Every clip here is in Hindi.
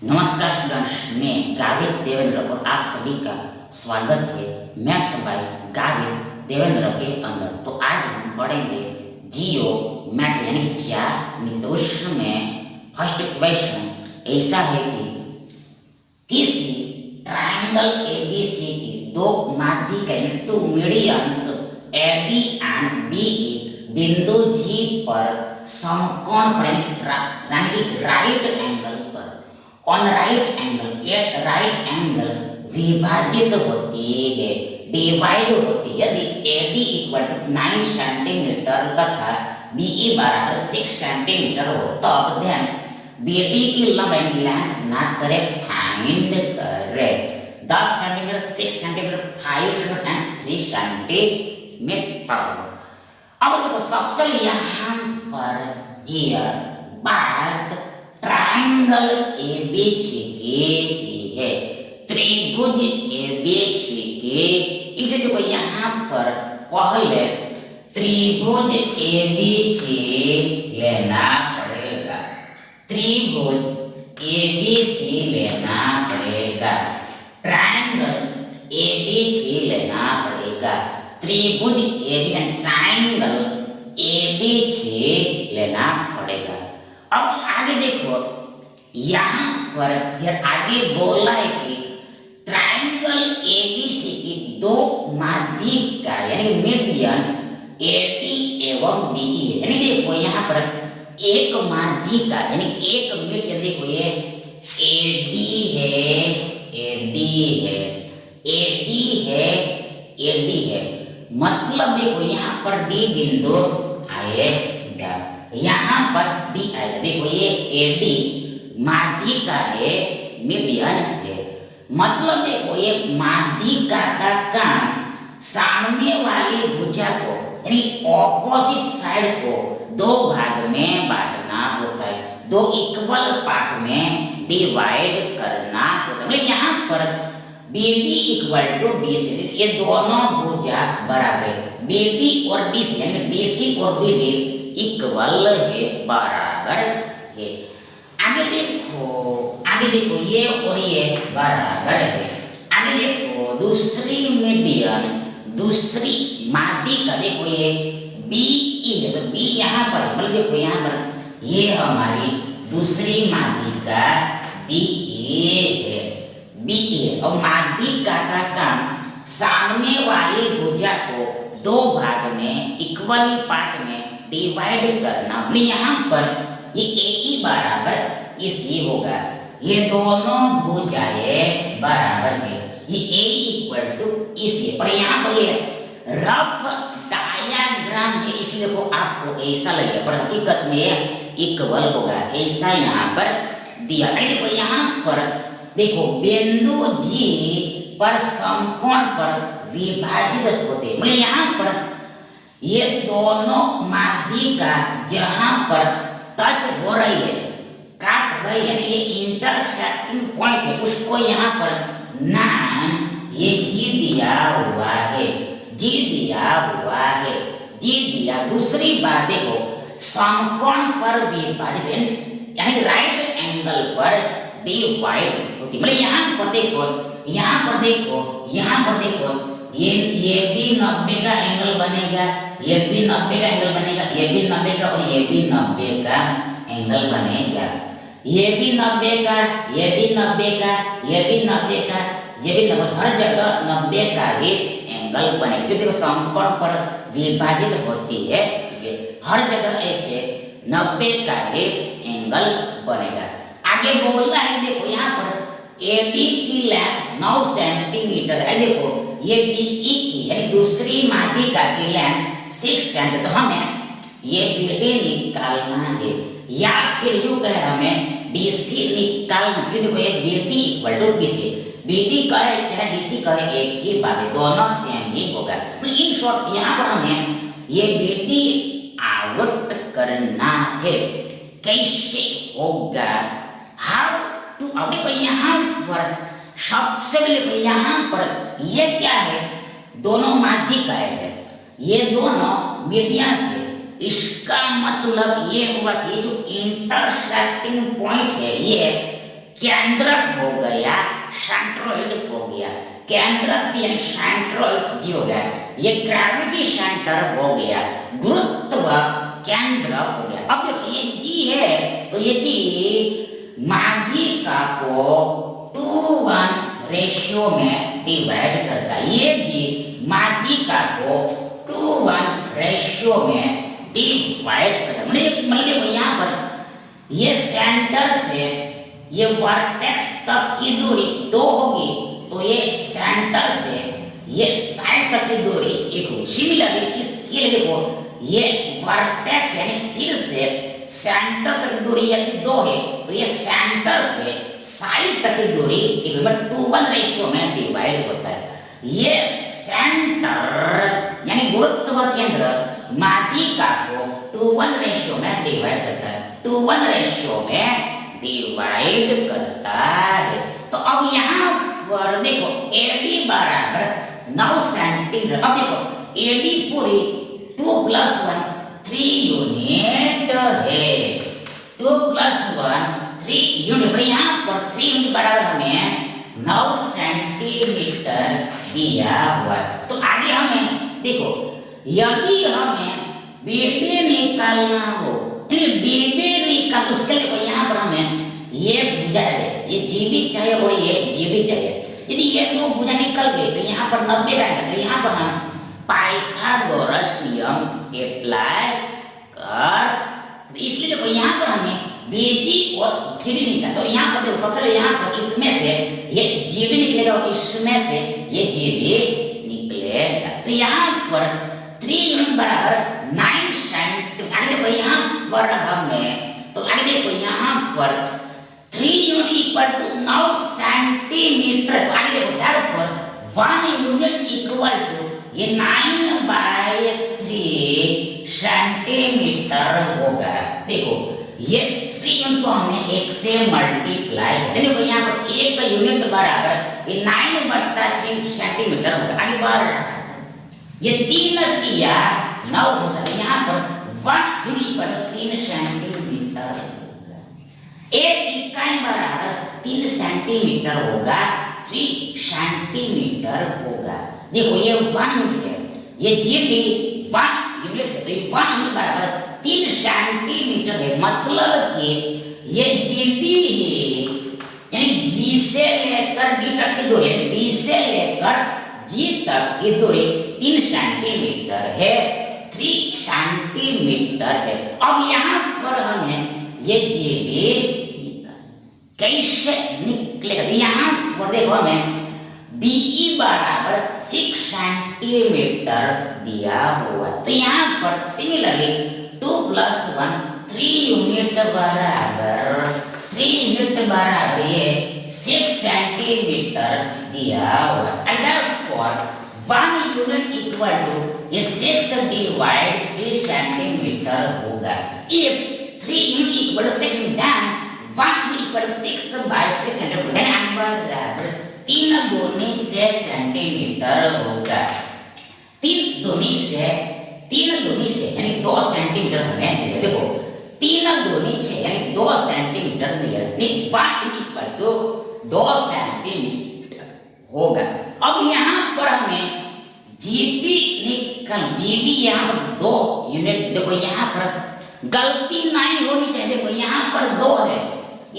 नमस्कार स्टूडेंट्स, मैं गावित देवेंद्र और आप सभी का स्वागत है मैथ्स बाय गावित देवेंद्र के अंदर। तो आज हम पढ़ेंगे जियोमेट्री यानी कि ज्यामिति। तो उसमें फर्स्ट क्वेश्चन ऐसा है कि किसी ट्रायंगल एबीसी की दो माध्यिका two medians AD and BE बिंदु जी पर समकोण पर यानी कि राइट एंगल पर on right angle at right angle विभाजित होती है, डिवाइड होती है। यदि AD इक्वल टू 9 सेंटीमीटर तथा BE बराबर 6 सेंटीमीटर हो तब ध्यान BD की लंबाई लेंथ ना करे, फाइंड करे। 10 centimetre, 6 centimetre, 5 centimetre and 3 centimetre. अब देखो सबसे यहाँ पर हियर बात ट्रायंगल एबीसी की है, त्रिभुज एबीसी के। इसे देखो यहाँ पर पहले त्रिभुज एबीसी लेना पड़ेगा, त्रिभुज एबीसी लेना पड़ेगा, ट्रायंगल एबीसी लेना पड़ेगा, त्रिभुज एबीसी ट्रायंगल एबीसी लेना पड़ेगा। अब आगे देखो यहाँ पर फिर आगे बोला है कि ट्रायंगल एबीसी की दो माध्यिका यानी मीडियंस एडी एवं बीई है। यानी देखो यहाँ पर एक माध्यिका यानी एक मीडियन, देखो ये एडी है, एडी है, एडी है, एडी है, मतलब देखो यहाँ पर डी बिंदु आएगा, यहाँ पर डी आएगा। देखो ये एडी माध्यिका है, मीडियन है, मतलब देखो ये माध्यिका का काम सामने वाली भुजा को यानी ऑपोजिट साइड को दो भाग में बांटना होता है, दो इक्वल पार्ट में डिवाइड करना होता है। मतलब यहाँ पर BD इक्वल टू DC, ये दोनों भुजा बराबर, BD और DC यानी DC और BD इक्वल है, बराबर है। आगे देखो ये और ये बराबर है। आगे देखो दूसरी मीडियन, दूसरी माध्यिका, देखो ये BE है, तो B यहाँ पर, मतलब देखो यहाँ पर ये हमारी दूसरी माध्यिका BE है, BE है। और माध्यिका का काम सामने वाली भुजा को दो भाग में इक्वली पार्ट में डिवाइड करना। यहाँ पर ये AE बराबर इसी होगा, ये दोनों भुजाएं बराबर है, ये A इक्वल टू इसी। पर यहाँ पर ये रफ डायग्राम है इसलिए को आपको ऐसा लगेगा, पर हकीकत में इक्वल होगा, ऐसा यहाँ पर दिया है। देखो यहाँ पर देखो बिंदु G पर समकोण पर विभाजित होते, मतलब यहाँ पर ये दोनों माध्यिका जहां पर टच हो रही है, काट रही है, ये इंटरसेक्टिंग पॉइंट है, उसको यहाँ पर नाम ये G दिया हुआ है, G दिया हुआ है, G दिया। दूसरी बात देखो समकोण पर विभाजित यानी राइट एंगल पर डिवाइड होती, मतलब यहाँ पर देखो, यहाँ पर देखो, यहाँ पर देखो, ये भी 90 का एंगल बनेगा, ये भी 90 का एंगल बनेगा, ये भी 90 का और ये भी 90 का एंगल बनेगा, ये भी 90 का, ये भी 90 का, ये भी 90 का, ये भी 90, हर जगह 90 का ही एंगल बनेगा। क्योंकि देखो समकोण पर विभाजित होती है, हर जगह ऐसे 90 का ही एंगल बनेगा। आगे बोलना है, देखो यहाँ पर AD की लेंथ 9 सेंटीमीटर है, देखो ये BE की यानी दूसरी माध्यिका की लेंथ 6 सेंटीमीटर, तो हमें ये BD निकालना है, या फिर यूं कहे हमें DC निकालना। क्यों देखो ये BD equal to DC, BD कहे चाहे DC कहे एक ही बात है, दोनों सेम ही होगा। इन शॉर्ट यहाँ पर हमें ये BD आउट करना है, कैसे होगा, हाउ टू। अब देखो यहाँ पर सबसे पहले यहाँ पर ये क्या है, दोनों माध्यिकाएं है, ये दोनों मीडियंस है, इसका मतलब ये हुआ कि जो इंटरसेक्टिंग पॉइंट है ये केंद्रक हो गया, सेंट्रोइड हो गया। केंद्रक यानी सेंट्रोइड जी हो गया, ये ग्रेविटी सेंटर हो गया, गुरुत्व केंद्र हो गया। अब देखो ये जी है तो ये जी माध्यिका को 2:1 रेशियो में डिवाइड करता है। ये जी माध्यिका को 2:1 रेशियो में डिवाइड करता है। मतलब यहाँ पर ये सेंटर से ये वर्टेक्स तक की दूरी 2 होगी, तो ये सेंटर से ये साइड तक की दूरी 1 होगी। सिमिलरली इसके लिए देखो ये वर्टेक्स यानी सिर से सेंटर तक की दूरी यदि 2 है तो ये सेंटर से साइड तक की दूरी 2:1 रेशियो में डिवाइड होता है। ये सेंटर यानी गुरुत्व केंद्र माध्यिका को 2:1 रेशियो में डिवाइड करता है, 2:1 रेशियो में डिवाइड करता है। तो अब यहाँ पर देखो AD बराबर 9 सेंटीमीटर। अब देखो AD पूरी 2 + 1 3 यूनिट है, 2 + 1 3 यूनिट। यहाँ पर 3 यूनिट बराबर हमें 9 सेंटीमीटर दिया हुआ है। तो आगे हमें देखो यदि हमें BD निकालना हो, DB निकाल, उसके लिए यहाँ पर हमें ये भुजा है, ये GB चाहिए और ये GB चाहिए। यदि ये दो भुजा निकल गए तो यहाँ पर 90 का आएगा। तो यहाँ पर हम पाइथागोरस नियम अप्लाई कर, तो इसलिए देखो यहाँ पर हमें BG और GB निकला। तो यहाँ पर देखो सबसे पहले यहाँ पर इसमें से ये GB निकलेगा और इसमें से ये GB निकलेगा। तो यहाँ पर 3 यूनिट बराबर 9 सेंटीमीटर। आगे देखो यहाँ पर हमें, तो आगे देखो यहाँ पर 3 यूनिट इक्वल टू 9 सेंटीमीटर। तो आगे देखो therefore 1 यूनिट इक्वल टू ये 9/3 सेंटीमीटर होगा। देखो ये 3 यूनिट को हमने 1 से मल्टीप्लाई कर, देखो यहाँ पर 1 का यूनिट बराबर ये 9/3 सेंटीमीटर होगा। आगे बढ़ रहा है, ये 3 किया 9 होता है। यहाँ पर 1 यूनिट पर 3 सेंटीमीटर होगा। 1 इकाई बराबर 3 सेंटीमीटर होगा, 3 सेंटीमीटर होगा। देखो ये 1 यूनिट है, ये GD 1 यूनिट है, तो ये 1 यूनिट बराबर 3 सेंटीमीटर है। मतलब कि ये GD है, यानी G से लेकर D तक की दूरी, D से लेकर G तक की दूरी 3 सेंटीमीटर है, 3 सेंटीमीटर है। अब यहाँ पर हमें ये GB कैसे निकलेगा? यहाँ पर देखो हमें BE बराबर 6 सेंटीमीटर दिया हुआ। तो यहाँ पर सिमिलरली 2 + 1 3 यूनिट बराबर 3 यूनिट बराबर ये 6 सेंटीमीटर दिया हुआ। Therefore 1 यूनिट इक्वल टू ये 6 डिवाइड 3 सेंटीमीटर होगा। If 3 unit equal to 6 then 1 unit equal to 6/3 centimetre, then answer बराबर 3 दूनी 6 सेंटीमीटर होगा। 3 दूनी से यानी 2 सेंटीमीटर हमें मिलेगा। देखो 3 दूनी 6 यानी 2 सेंटीमीटर मिलेगा। 1 इक्वल टू 2 सेंटीमीटर होगा। अब यहाँ पर हमें GB निकल, GB यहाँ पर 2 यूनिट। देखो यहाँ पर गलती नहीं होनी चाहिए। देखो यहाँ पर 2 है,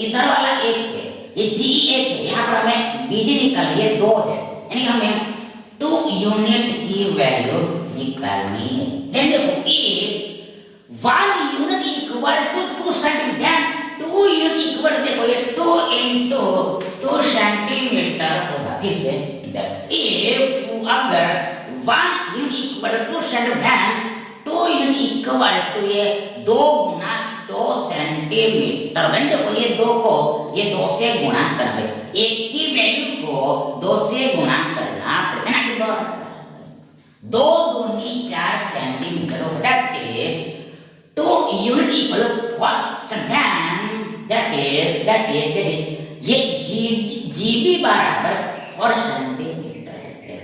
इधर वाला 1 है, ये G 1 है, यहाँ पर हमें BG निकाल, ये 2 है, यानी हमें 2 यूनिट की वैल्यू निकालनी है। देन देखो if 1 unit equal to 2 centimetre, then 2 unit equal, देखो ये 2 × 2 सेंटीमीटर होगा। फिर से if अगर 1 unit equal to 2 centimetre, then 2 unit equal to ये 2 × 2 सेंटीमीटर। देखो ये 2 को ये 2 से गुणा करना है, एक की वैल्यू को 2 से गुणा करना पड़ेगा ना। 2 दूनी 4 centimetre, that is 2 unit equal 4 that is ये GB बराबर 4 सेंटीमीटर है,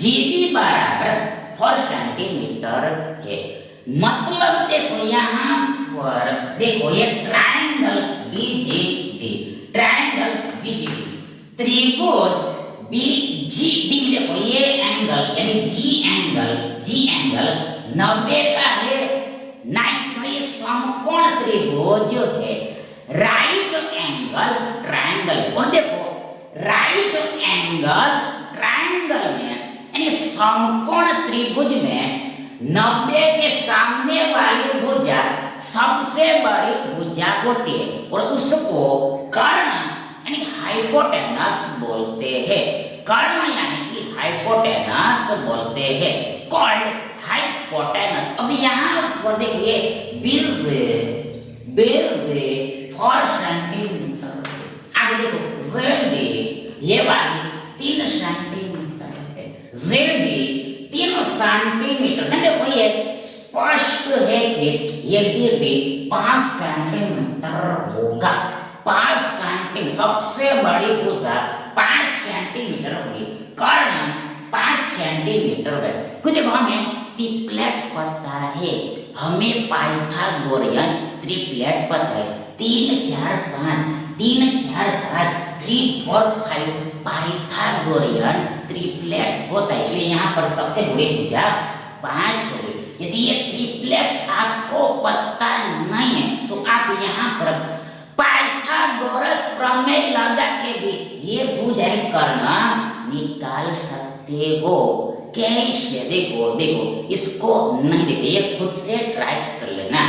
GB बराबर 4 सेंटीमीटर है। मतलब देखो यहाँ पर देखो ये ट्रायंगल BGD, ट्रायंगल बीजीडी त्रिभुज बीजीडी में देखो ये एंगल यानी जी एंगल 90 का है। 90 समकोण त्रिभुज जो है राइट एंगल ट्रायंगल। और देखो राइट एंगल ट्रायंगल में यानी समकोण त्रिभुज में 90 के सामने वाली भुजा सबसे बड़ी भुजा होती है और उसको कर्ण यानी हाइपोटेनस बोलते हैं। कर्ण यानी कि हाइपोटेनस बोलते हैं, कॉल्ड हाइपोटेनस। अब यहाँ पर देखिए 20 4 सेंटीमीटर। आगे देखो ZD ये वाली 3 सेंटीमीटर है, ZD 3 सेंटीमीटर। देखो ये स्पष्ट है कि ये BD 5 सेंटीमीटर होगा। 5 सेंटीमीटर सबसे बड़ी भुजा 5 सेंटीमीटर होगी, कर्ण 5 सेंटीमीटर है। कुछ देखो हमें ट्रिप्लेट पता है, हमें पाइथागोरियन ट्रिप्लेट पता है 3 4 5 3 4 5 3 4 5 पाइथागोरियन ट्रिप्लेट होता है। इसलिए यहाँ पर सबसे बड़ी भुजा 5 होगी। यदि ये ट्रिप्लेट आपको पता नहीं है तो आप यहाँ पर पाइथागोरस प्रमेय लगा के भी ये भुजा कर्ण निकाल सकते हो। कैसे? देखो इसको नहीं देखिए, ये खुद से ट्राई कर लेना,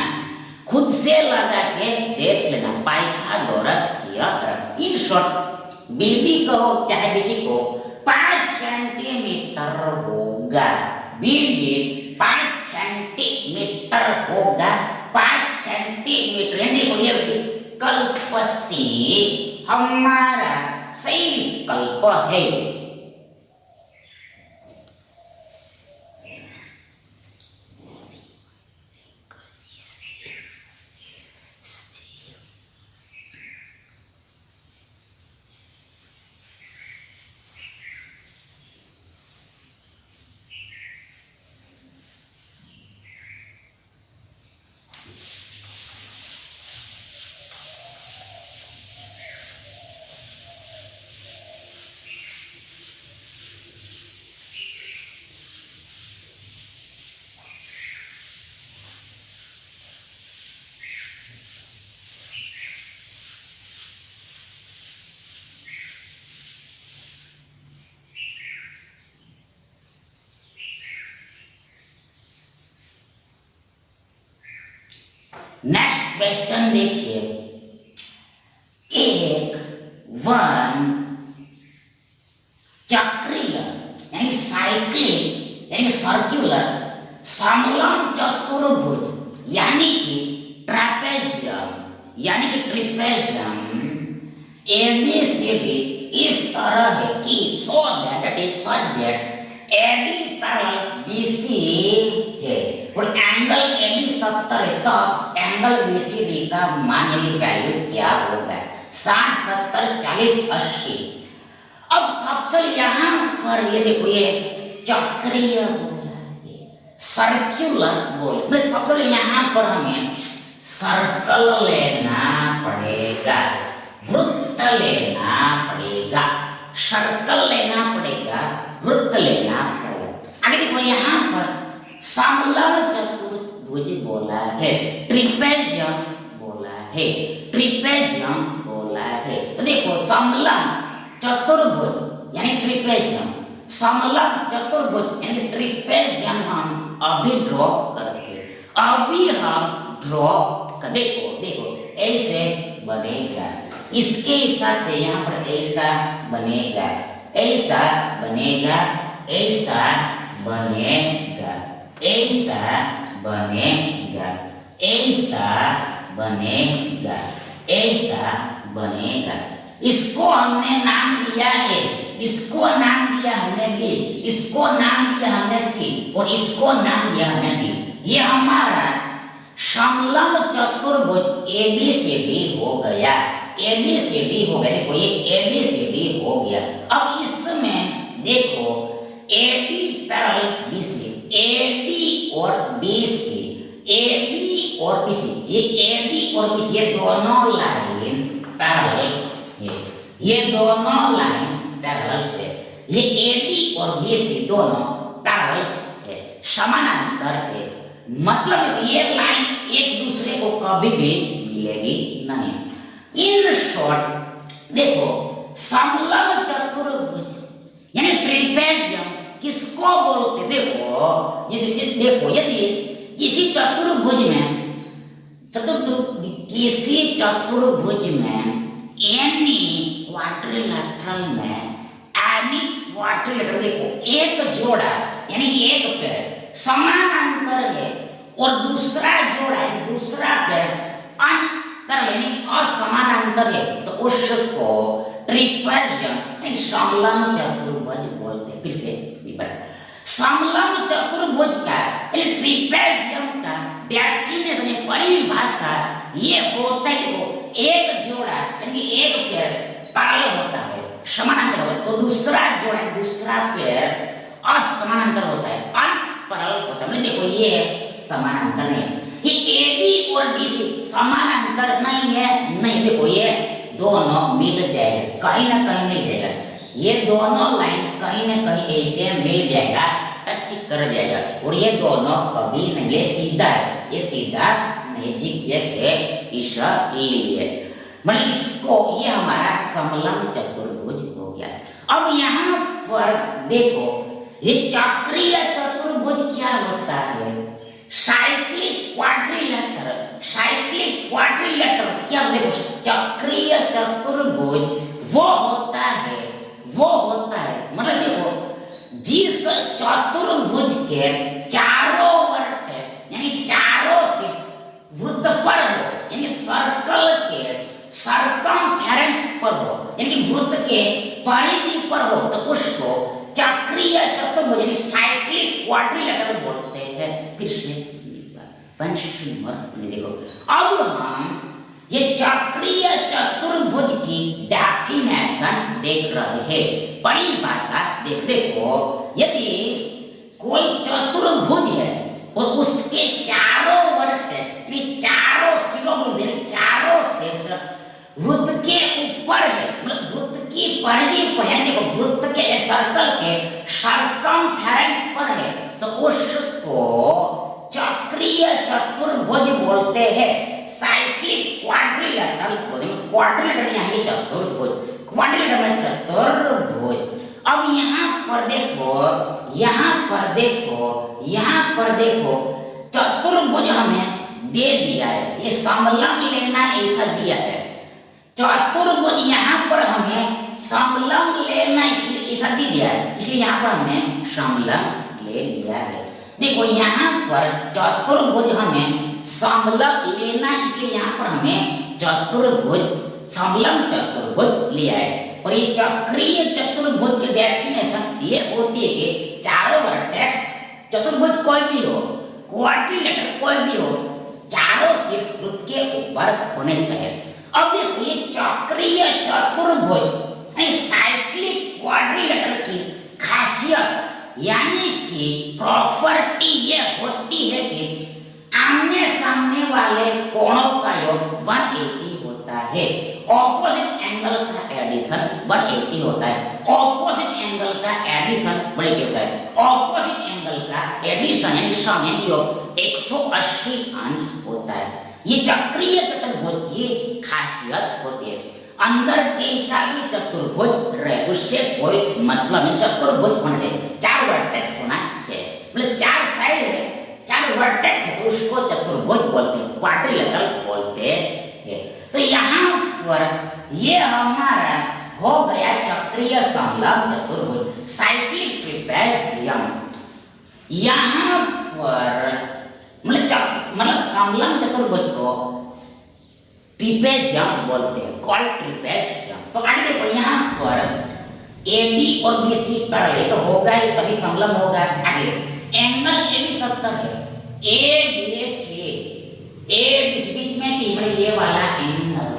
खुद से लगा के देख लेना Pythagoras theorem. In short BD कहो चाहे बीसी को 5 सेंटीमीटर होगा, बीडी 5 सेंटीमीटर होगा। 5 सेंटीमीटर देखो ये विकल्प सी हमारा सही विकल्प है। नेक्स्ट क्वेश्चन देखिए, एक वन चक्रीय यानी साइक्लिक यानी सर्कुलर समलंब चतुर्भुज यानी कि ट्रेपेजियम ABCD इस तरह है कि so that it is such that AD parallel BC है और एंगल AB 70 है, तो एंगल BCD का मान वैल्यू क्या होगा? 60 70 40 80। अब सबसे यहाँ पर ये देखो ये चक्रीय बोला है, सर्कुलर बोले, मतलब सबसे यहाँ पर हमें सर्कल लेना पड़ेगा, वृत्त लेना पड़ेगा, सर्कल लेना पड़ेगा, वृत्त लेना पड़ेगा। आगे देखो यहाँ पर समलंब चतुर्भुज बोला है, ट्रिपेजियम बोला है, तो देखो समलंब चतुर्भुज यानी ट्रिपेजियम, समलंब चतुर्भुज यानी ट्रिपेजियम हम अभी ड्रॉ करते, अभी हम ड्रॉ कर देखो ऐसे बनेगा, इसके हिसाब से यहाँ पर ऐसा बनेगा, ऐसा बनेगा, ऐसा बनेगा, ऐसा बनेगा, ऐसा बनेगा, ऐसा बनेगा। इसको हमने नाम दिया A, इसको नाम दिया हमने B, इसको नाम दिया हमने C और इसको नाम दिया हमने D। ये हमारा समलंब चतुर्भुज ABCD हो गया, ABCD हो गया। देखो ये ABCD हो गया। अब इसमें देखो AD पैरेलल BC, AD और BC, AD और BC, ये AD और BC ये दोनों लाइन पैरेलल है। ये दोनों लाइन पैरेलल है, ये एडी और बीसी दोनों पैरेलल है, समानांतर है। मतलब ये लाइन एक दूसरे को कभी भी मिलेगी नहीं। इन शॉर्ट देखो, समलंब चतुर्भुज यानी ट्रिपेजियम किसको बोलते? देखो यदि किसी चतुर्भुज में एनी क्वाड्रिलेटरल देखो, एक जोड़ा यानी एक पैर समानांतर है और दूसरा जोड़ा यानी दूसरा पैर अंतर यानी असमानांतर है, तो उसको ट्रिपेजियम यानी समलंब चतुर्भुज बोलते हैं। फिर से समलंब चतुर्भुज का यानी ट्रिपेजियम का डेफिनेशन परिभाषा ये होता है, देखो एक जोड़ा यानी एक पैर पैरेलल होता है, समानांतर होता है, तो दूसरा जोड़ा दूसरा पैर असमानांतर होता है, अनपैरेलल होता है। देखो ये समानांतर है, ये AB और BC समानांतर नहीं है, नहीं देखो ये दोनों मिल जाएगा, कहीं ना कहीं मिल जाएगा, ये दोनों लाइन कहीं ना कहीं ऐसे मिल जाएगा, टच कर जाएगा, और ये दोनों कभी नहीं, ये सीधा है, ये सीधा नहीं, जिगजैग है, इसलिए मतलब इसको ये हमारा समलंब चतुर्भुज हो गया। अब यहाँ पर देखो ये चक्रीय चतुर्भुज क्या होता है? साइक्लिक क्वाड्रिलेटरल क्या? देखो चक्रीय चतुर्भुज वो होता है मतलब देखो जिस चतुर्भुज के चारों वर्टेक्स यानी चारों शीर्ष वृत्त पर हो, यानी सर्कल के सरकमफेरेंस पर हो, यानी वृत्त के परिधि पर हो, तो उसको चक्रीय चतुर्भुज यानी साइक्लिक क्वाड्रिलेटरल बोलते हैं। फिर से देखो, अब हम ये चक्रीय चतुर्भुज की डेफिनेशन देख रहे हैं, परिभाषा देखो, यदि कोई चतुर्भुज है और उसके चारों वर्टेक्स यानी चारों शिरोबिंदु यानी चारों शीर्ष वृत्त के ऊपर है, मतलब वृत्त की परिधि पर है, देखो वृत्त के सर्कल के सरकमफेरेंस पर है, तो उसको चक्रीय चतुर्भुज बोलते हैं, साइक्लिक क्वाड्रिलेटरल बोलते हैं। क्वाड्रिलेटरल यानी चतुर्भुज, क्वाड्रिलेटरल चतुर्भुज। अब यहाँ पर देखो चतुर्भुज हमें दे दिया है, ये समलंब लेना ऐसा दिया है, चतुर्भुज यहाँ पर हमें समलंब लेना इसलिए ऐसा दे दिया है, इसलिए यहाँ पर हमने समलंब ले लिया है। देखो यहाँ पर चतुर्भुज हमें समलंब लेना इसलिए यहाँ पर हमें चतुर्भुज समलंब चतुर्भुज लिया है। और ये चक्रीय चतुर्भुज की डेफिनेशन ये होती है कि चारों वर्टेक्स चतुर्भुज कोई भी हो, क्वाड्रिलेटरल कोई भी हो, चारों शीर्ष वृत्त के ऊपर होने चाहिए। अब देखो ये चक्रीय चतुर्भुज यानी साइक्लिक क्वाड्रिलेटरल की खासियत यानी कि प्रॉपर्टी ये होती है कि आमने सामने वाले कोणों का योग 180 होता है, ऑपोजिट एंगल का एडिशन 180 होता है, ऑपोजिट एंगल का एडिशन 180 होता है, ऑपोजिट एंगल का एडिशन यानी सम यानी योग 180 अंश होता है। ये चक्रीय चतुर्भुज की खासियत होती है। अंदर कैसा भी चतुर्भुज रहे उससे कोई मतलब नहीं, चतुर्भुज होने दे, चार वर्टेक्स होना चाहिए, मतलब चार साइड है, चार वर्टेक्स है, तो उसको चतुर्भुज बोलते हैं, क्वाड्रिलेटरल बोलते हैं। तो यहाँ पर ये हमारा हो गया चक्रीय समलंब चतुर्भुज, साइक्लिक ट्रिपेजियम। यहाँ पर मतलब समलंब चतुर्भुज को ट्रिपेजियम बोलते हैं, कॉल ट्रिपेजियम। तो आगे देखो यहाँ पर एडी और बीसी पैरेलल तो होगा ही तभी समलंब होगा। आगे एंगल एबी 70 है, ए बी 6, ए बीच बीच में भी मतलब ये वाला एंगल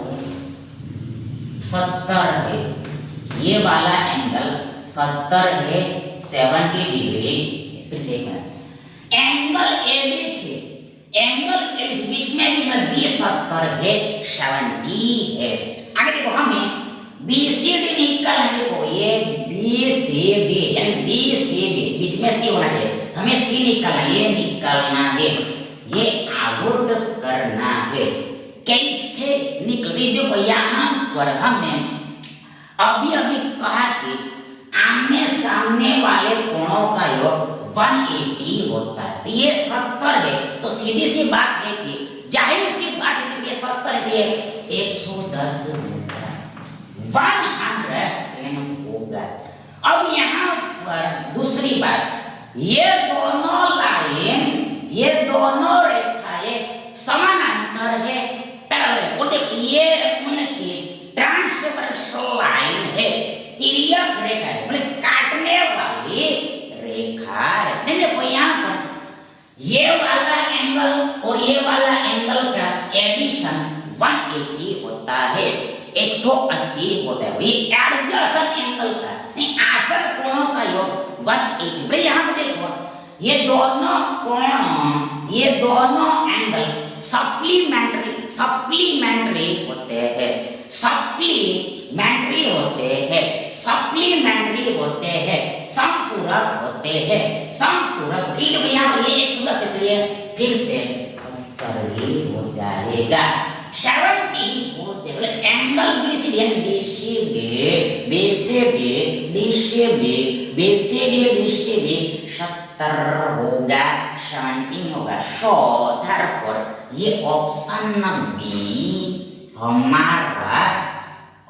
70 है, ये वाला एंगल 70 है, 70 डिग्री। फिर से एंगल एबी 6, एंगल बीच में भी 20 70 है, 70 है। आगे देखो हमें बी सी डी निकालना है। देखो ये बी सी डी यानी डी सी बी, बीच में सी होना चाहिए, हमें सी निकालना, ये निकालना है, ये आउट करना है। कैसे निकली? देखो यहाँ पर हमने अभी अभी कहा कि आमने सामने वाले कोणों का योग 180 होता है, ये 70 है, तो सीधी सी बात है कि जाहिर सी बात है कि ये 70 है, ये 110 होगा, 110 होगा। अब यहाँ पर दूसरी बात, ये दोनों लाइन, ये दोनों रेखाएं समानांतर है, पैरेलल, बोलते ये उनकी ट्रांसवर्सल लाइन है, तिर्यक रेखा है, बोले काटने वाली रेखा है। देखो यहाँ पर ये वाला एंगल और ये वाला एंगल का एडिशन 180 होता है, 180 होता है, ये एडजसेंट एंगल का नहीं, आसन कोणों का योग 180। बोले यहाँ पर देखो ये दोनों कोण, ये दोनों एंगल सप्लीमेंट्री सप्लीमेंट्री होते हैं, सप्लीमेंट्री होते हैं, सप्लीमेंट्री होते हैं, संपूरक होते हैं, संपूरक। तो यहाँ पर ये 116 से तो ये फिर से 70 ही हो जाएगा, 70 हो जाएगा। एंगल बीसीडी यानी DCB BCD DCB BCD DCB 70 होगा, 70 होगा। सो therefore ये ऑप्शन बी हमारा,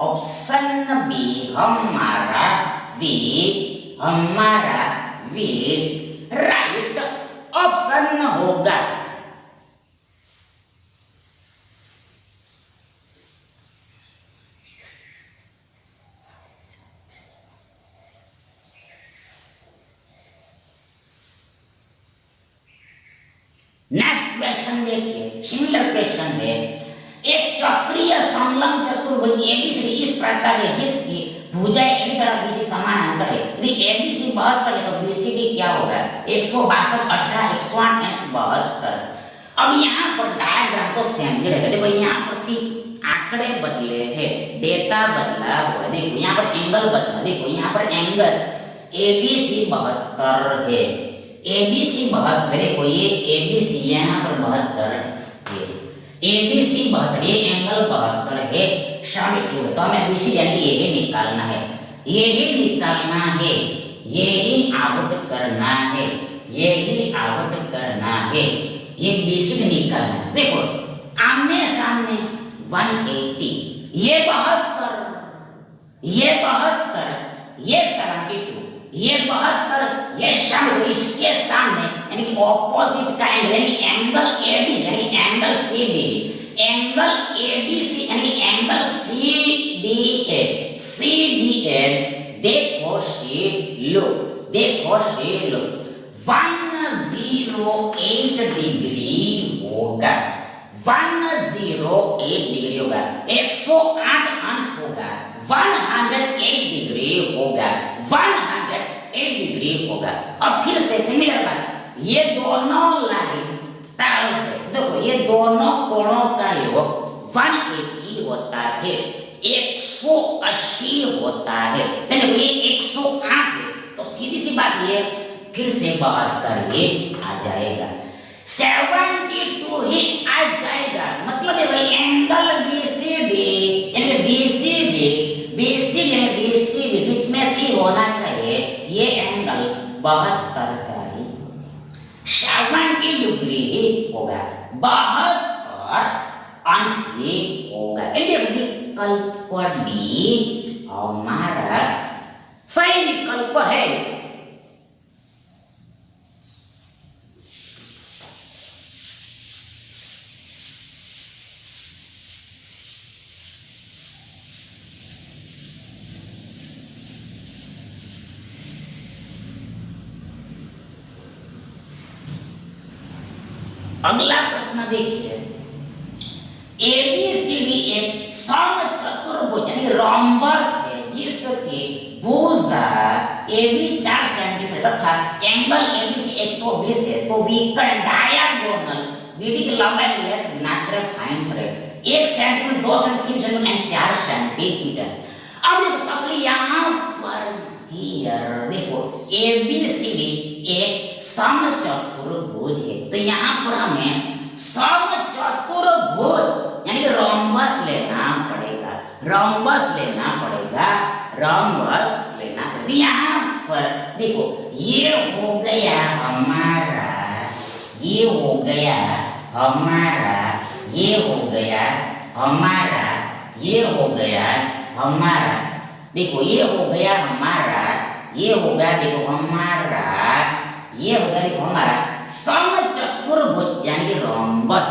ऑप्शन बी हमारा वी राइट ऑप्शन होगा। नेक्स्ट क्वेश्चन देखिए, सिमिलर क्वेश्चन है, एक चक्रीय समलंब चतुर्भुज एबीसी इस प्रकार है जिसकी भुजाएं एक तरफ बीसी समानांतर है। यदि एबीसी 72 है तो बीसीडी क्या होगा? 162 18 108 72। अब यहाँ पर डायग्राम तो सेम ही रहेगा। देखो यहाँ पर सिर्फ आंकड़े बदले हैं, डेटा बदला हुआ है। देखो यहाँ पर एंगल बदला, देखो यहाँ पर एंगल एबीसी 72 है, एबीसी 72, देखो ये एबीसी यहाँ पर 72 है, एबीसी 72, ये एंगल 72 है, 72 है, तो हमें बीसी यानी कि यही निकालना है, यही निकालना है, यही आउट करना है, यही आउट करना है, ये बीसी निकालना है। देखो आमने सामने 180, ये 72, ये 72, ये 72, ये 72, ये 72, इसके सामने यानी कि ऑपोजिट का एंगल यानी एंगल एडीसी यानी एंगल सीडीए, एंगल एडीसी यानी एंगल सीडीए, सीडीए देखो सी लो, देखो सी लो 108 डिग्री होगा, 108 डिग्री होगा, 108 अंश होगा, 108 डिग्री होगा, 108 डिग्री होगा। अब फिर से सिमिलर बात, ये दोनों लाइन पैरेलल है, देखो ये दोनों कोणों का योग 180 होता है, 180 होता है, देखो ये 108 है, तो सीधी सी बात ये फिर से 72 ये आ जाएगा, 72 ही आ जाएगा। मतलब देखो एंगल बीसीडी यानी डीसीबी, बीसीडी यानी डीसीबी बीच में सी होना चाहिए, ये एंगल 72 का ही 70 डिग्री होगा, 72 अंश ही होगा। ये विकल्प डी हमारा सही विकल्प है। अगला प्रश्न देखिए, एबीसीडी एक समचतुर्भुज यानी रोम्बस है जिसकी भुजा एबी 4 सेंटीमीटर तथा एंगल एबीसी 120 है, तो विकर्ण डायगोनल बीडी की लंबाई लेंथ ज्ञात करें, फाइंड करें। 1 सेंटीमीटर 2 सेंटीमीटर 3 सेंटीमीटर 4 सेंटीमीटर। अब देखो सप्ली यहाँ पर हियर देखो ए बी सी डी एक समचतुर्भुज है, तो यहाँ पर हमें समचतुर्भुज यानी कि रोम्बस लेना पड़ेगा, रोम्बस लेना पड़ेगा, रोम्बस लेना पड़ेगा। यहाँ पर देखो ये हो गया हमारा, ये हो गया हमारा, ये हो गया हमारा, ये हो गया हमारा, देखो ये हो गया हमारा, ये हो गया देखो हमारा, ये हो गया देखो हमारा समचतुर्भुज यानी कि रोम्बस।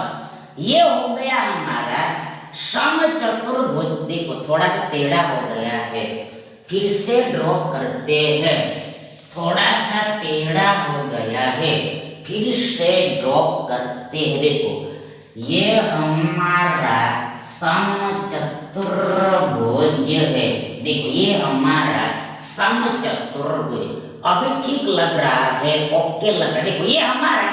ये हो गया हमारा समचतुर्भुज, देखो थोड़ा सा टेढ़ा हो गया है, फिर से ड्रॉ करते हैं, थोड़ा सा टेढ़ा हो गया है, फिर से ड्रॉ करते हैं। देखो ये हमारा समचतुर्भुज है, देखो ये हमारा समचतुर्भुज, अभी ठीक लग रहा है, ओके लग रहा है। देखो ये हमारा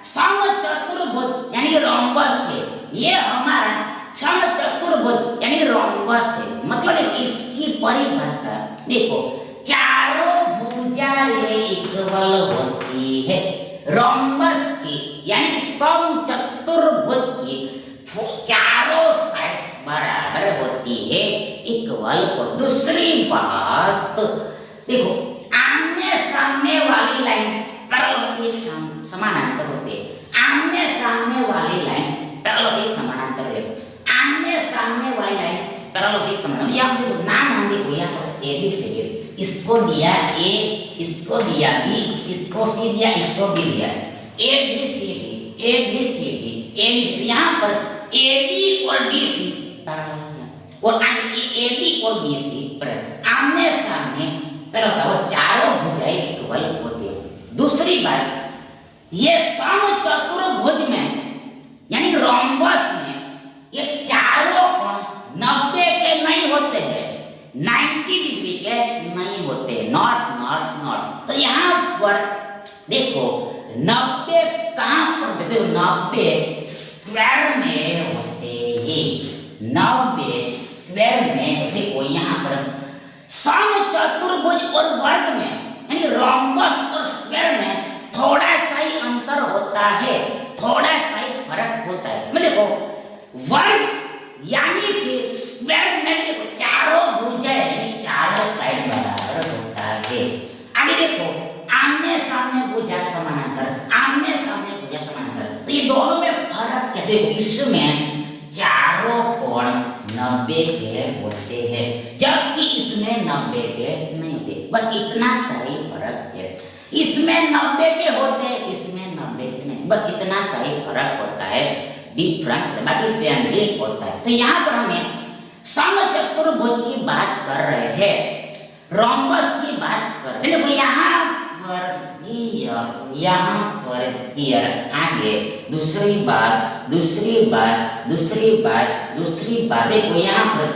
समचतुर्भुज यानी रोम्बस है, ये हमारा समचतुर्भुज यानी रोम्बस है। मतलब इसकी परिभाषा देखो, चारों भुजाएं इक्वल होती है, रोम्बस की यानी समचतुर्भुज की चारों साइड बराबर होती है, इक्वल को। दूसरी बात देखो, आमने सामने वाली लाइन पैरेलल होती है, समानांतर होती है, आमने सामने वाली लाइन पैरेलल होती है, समानांतर है, आमने सामने वाली लाइन पैरेलल होती है, समानांतर। यहाँ देखो नाम देखो, यहाँ पर ए बी सी डी, इसको दिया ए, इसको दिया बी, इसको सी दिया, इसको बी दिया, A B C D, A B C D, A B C D. यहाँ पर ए बी और डी सी पैरेलल है, और ए बी और बी सी पैरेलल, आमने सामने पैरेलल होता है, वो चारों भुजाएं इक्वल होती है। दूसरी बात, ये समचतुर्भुज में यानी कि रोम्बस में ये चारों कोण 90 के नहीं होते हैं, 90 डिग्री के नहीं होते, नॉट। तो यहाँ पर देखो 90 कहाँ पर देते हो, 90 स्क्वायर में होते हैं, 90 स्क्वायर में। देखो यहाँ पर समचतुर्भुज और वर्ग में यानी रोम्बस और स्क्वायर में थोड़ा सा ही अंतर होता है, थोड़ा सा ही फर्क होता है। मैं देखो वर्ग यानी कि स्क्वायर में देखो चारों भुजाएं चारों साइड बराबर होता है। आगे देखो आमने सामने भुजा समानांतर, आमने सामने भुजा समानांतर, तो ये दोनों में फर्क क्या, देखो इसमें चारों कोण 90 के होते हैं, जबकि इसमें 90 के नहीं होते, बस इतना का ही फर्क है। इसमें 90 के होते हैं, इसमें 90 के नहीं, बस इतना सा ही फर्क होता है, डिफरेंस, बाकी सेम ही होता है। तो यहाँ पर हमें समचतुर्भुज की बात कर रहे हैं, रोम्बस की बात कर रहे हैं। यहाँ पर हियर, आगे दूसरी बात देखो यहाँ पर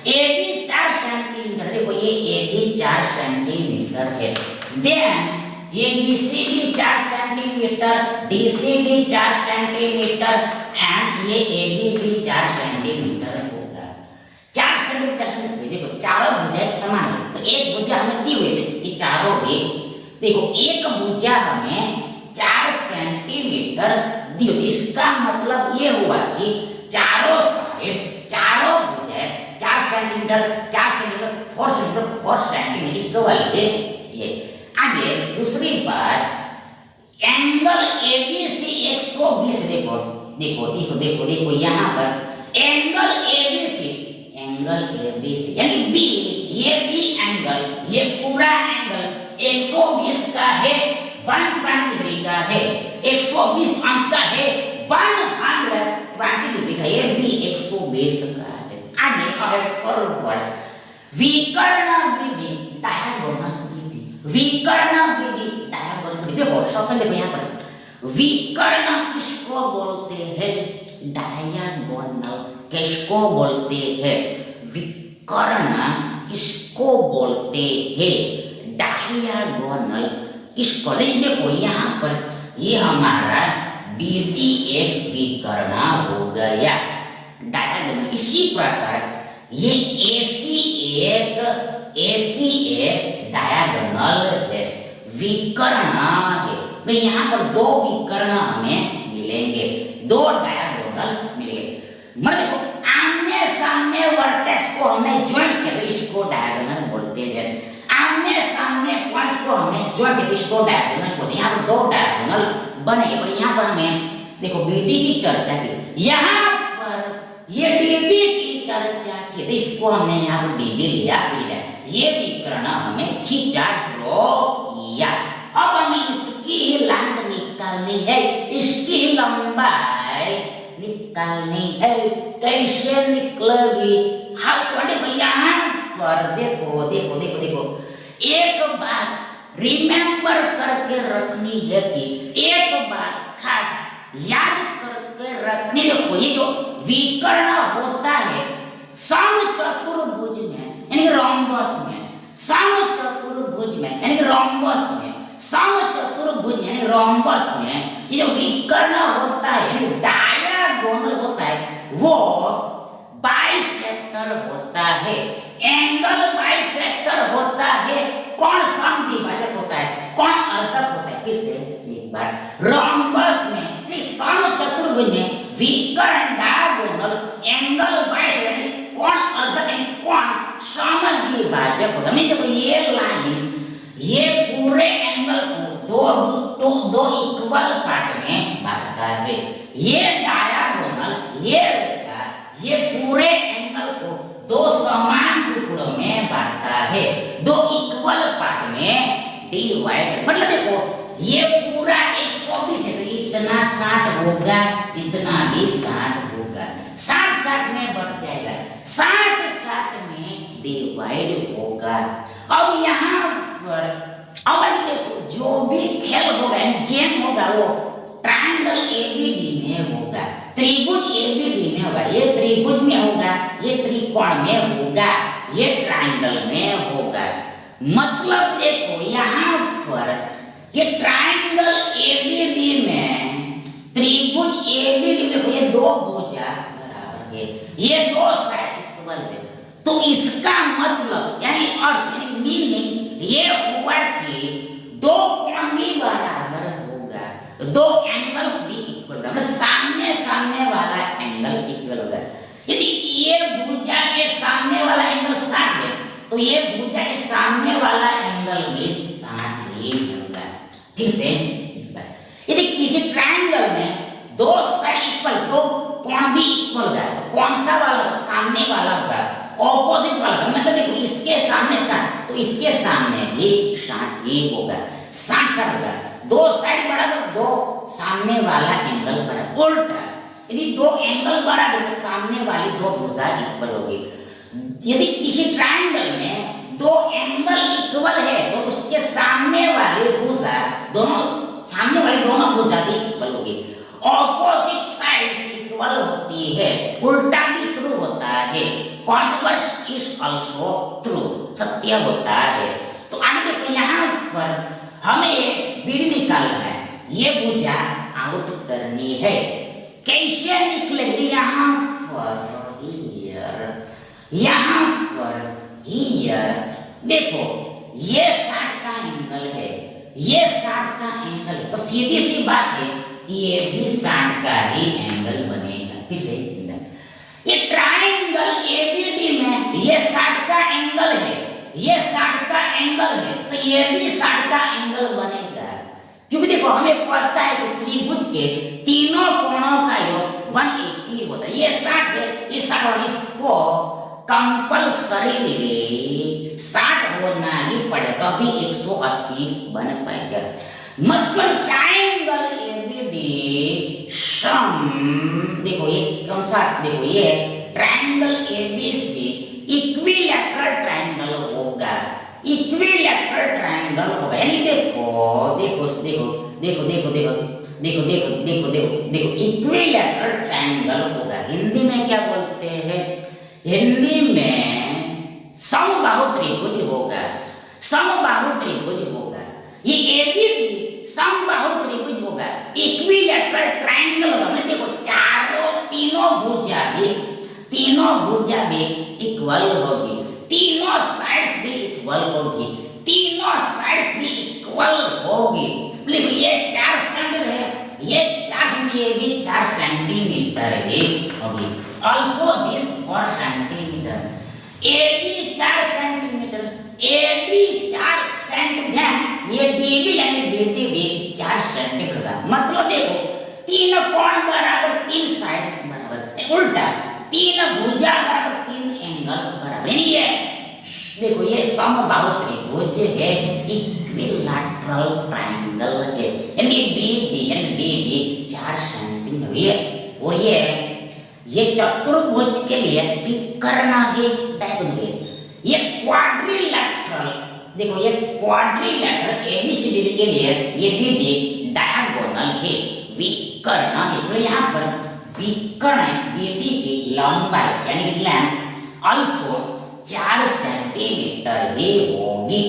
ए बी 4 सेंटीमीटर, देखो ये ए बी 4 सेंटीमीटर है, देन ये बी सी भी 4 सेंटीमीटर, डी सी भी 4 सेंटीमीटर, एंड ये ए डी भी 4 सेंटीमीटर होगा। 4 सेंटीमीटर, देखो चारों भुजाएं समान है, तो एक भुजा हमें दी हुई है, ये चारों भी देखो एक भुजा हमें 4 सेंटीमीटर दी हुई, इसका मतलब ये हुआ कि चारों साइड चारों भुजाएं 4 centimetre 4 centimetre 4 centimetre 4 centimetre equal है। आगे दूसरी बात, एंगल एबीसी 120, देखो यहाँ पर एंगल एबीसी यानी बी, ये बी एंगल, ये पूरा एंगल 120 का है, 120 डिग्री का है, 120 अंश का है, 120 डिग्री का, ये बी 120 का है। आगे फॉरवर्ड, विकर्ण विधि, डायगोनल विधि, देखो सबसे देखो यहाँ पर विकर्ण किसको बोलते हैं, डायगोनल किसको बोलते हैं, विकर्ण किसको बोलते हैं, डायगोनल किसको। देखो यहाँ पर ये हमारा बीडी एक विकर्ण हो गया, डायगोनल। इसी प्रकार ये एसी एक ऐसी एक डायगोनल है, विकर्ण है। तो यहाँ पर दो विकर्ण हमें मिलेंगे, दो डायगोनल मिलेंगे। मतलब देखो आमने सामने वर्टेक्स को हमने ज्वाइंट किया तो इसको डायगोनल बोलते हैं। आमने सामने पॉइंट को हमने ज्वाइंट किया इसको डायगोनल बोलते हैं। यहाँ पर दो डायगोनल बने, और यहाँ पर हमें देखो बीडी की चर्चा की, यहाँ पर ये डीबी की चर्चा की तो इसको हमने यहाँ पर डीबी लिया, ये विकर्ण हमें खींचा, ड्रॉ किया। अब हमें इसकी ही लेंथ निकालनी है, इसकी ही लंबाई निकालनी है। कैसे निकलेगी? How to? देखो यहाँ पर देखो देखो देखो देखो एक बात रिमेंबर करके रखनी है कि एक बात खास याद करके रखनी, देखो ये जो विकर्ण होता है समचतुर्भुज में यानी रोम्बस में, समचतुर्भुज में यानी रोम्बस में, समचतुर्भुज यानी रोम्बस में ये जो विकर्ण होता है यानी डायगोनल होता है वो बाइसेक्टर होता है, एंगल बाइसेक्टर होता है। कौन समद्विभाजक होता है, कौन अर्धक होता है? किससे? एक बार रोम्बस में समचतुर्भुज में विकर्ण डायगोनल एंगल बाइसेक्टर कौन अर्धक यानी कौन समद्विभाजक होता है। देखो ये लाइन ये पूरे एंगल को दो इक्वल पार्ट में बांटता है। ये डायगोनल ये पूरे एंगल को दो समान टुकड़ों में बांटता है, दो इक्वल पार्ट में डिवाइड। मतलब देखो ये पूरा 120 है तो इतना 60 होगा, इतना भी 60 होगा, 60 में बढ़ जाएगा, 60 में डिवाइड होगा। अब यहाँ पर अब देखो जो भी खेल होगा यानी गेम होगा वो ट्रायंगल एबीडी में होगा, त्रिभुज एबीडी में होगा, ये त्रिभुज में होगा, ये त्रिकोण में होगा, ये ट्रायंगल में होगा। मतलब देखो यहाँ पर ये ट्रायंगल एबीडी में त्रिभुज एबीडी में ये दो भुजा बराबर है, ये दो साइड इक्वल है, तो इसका मतलब यानी अर्थ यानी मीनिंग ये हुआ कि दो कोण भी बराबर होगा, दो एंगल्स भी इक्वल होगा, मतलब सामने सामने वाला एंगल इक्वल होगा। यदि ये भुजा के सामने वाला एंगल 60 है तो ये भुजा के सामने वाला एंगल भी 60 ही होगा। फिर से यदि किसी ट्रायंगल में दो साइड इक्वल, दो कोण भी इक्वल होगा तो कौन सा वाला? सामने वाला होगा, ऑपोजिट वाला। मतलब देखो इसके सामने 60 तो इसके सामने भी 60 ही होगा, 60 होगा, दो साइड बराबर, दो सामने वाला एंगल बराबर। उल्टा यदि दो एंगल बराबर तो सामने वाली दो भुजा इक्वल होगी। यदि किसी ट्रायंगल में दो एंगल इक्वल है तो उसके सामने वाली भुजा दोनों सामने वाली दोनों भुजा भी इक्वल होगी। ऑपोजिट साइड्स इक्वल होती है, उल्टा भी ट्रू होता है, कॉन्वर्स इज आल्सो ट्रू, सत्य होता है। तो आगे देखो यहाँ पर हमें बीडी निकालना है, ये भुजा आउट करनी है। कैसे निकलेगी? यहाँ पर यहाँ पर देखो ये 60 का एंगल है, ये 60 का एंगल है, तो सीधी सी बात है कि ये भी 60 का ही एंगल बनेगा। फिर से ये ट्रायंगल एबीडी में ये 60 का एंगल है, ये 60 का एंगल है तो ये भी 60 का एंगल बनेगा, क्योंकि देखो हमें पता है कि त्रिभुज के तीनों कोणों का योग 180 होता है। ये 60 है, ये 60 और इसको कंपल्सरी 60 होना ही पड़ेगा तभी 180 बन पाएगा। मतलब ट्रायंगल एबीडी सम देखो ये कौन सा, देखो ये ट्रायंगल एबीसी इक्विलैटरल ट्रायंगल होगा, इक्विलैटरल ट्रायंगल होगा। यानी देखो देखो देखो देखो देखो देखो देखो देखो देखो देखो देखो इक्विलैटरल ट्रायंगल होगा। हिंदी में क्या बोलते हैं? हिंदी में समबाहु त्रिभुज होगा, समबाहु त्रिभुज होगा। ये एबीडी समबाहु त्रिभुज होगा, इक्विलैटरल ट्रायंगल होगा। मतलब देखो तीनों भुजा भी इक्वल होगी, तीनों साइड्स भी इक्वल होगी, तीनों साइड्स भी इक्वल होगी। देखो ये 4 सेंटीमीटर है, ये 4 सेंटीमीटर, ये भी 4 सेंटीमीटर ही होगी। ऑल्सो दिस 4 सेंटीमीटर, ए भी 4 सेंटीमीटर, ए भी 4 सेंटीमीटर, ये डी भी यानी बीटी भी 4 सेंटीमीटर का मतलब देखो तीन कोण बराबर 3 साइड बराबर, उल्टा तीन भुजा बराबर 3 एंगल बराबर, यानी ये देखो ये समबाहु त्रिभुज है, इक्विलैटरल ट्रायंगल है, यानी बी डी यानी डी भी 4 सेंटीमीटर है। और ये चतुर्भुज के लिए विकर्ण है, डायगोनल, ये क्वाड्रिलैटरल, देखो ये क्वाड्रिलैटरल एबीसीडी के लिए ये बी डी डायगोनल है, विकर्ण है। तो यहाँ पर विकर्ण बीटी की लंबाई यानी कि लेंथ ऑल्सो 4 सेंटीमीटर ही होगी,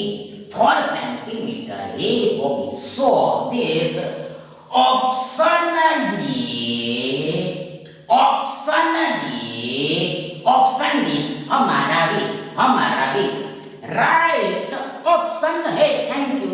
4 सेंटीमीटर ही होगी। So this option D, option D हमारा भी राइट ऑप्शन है। Thank you.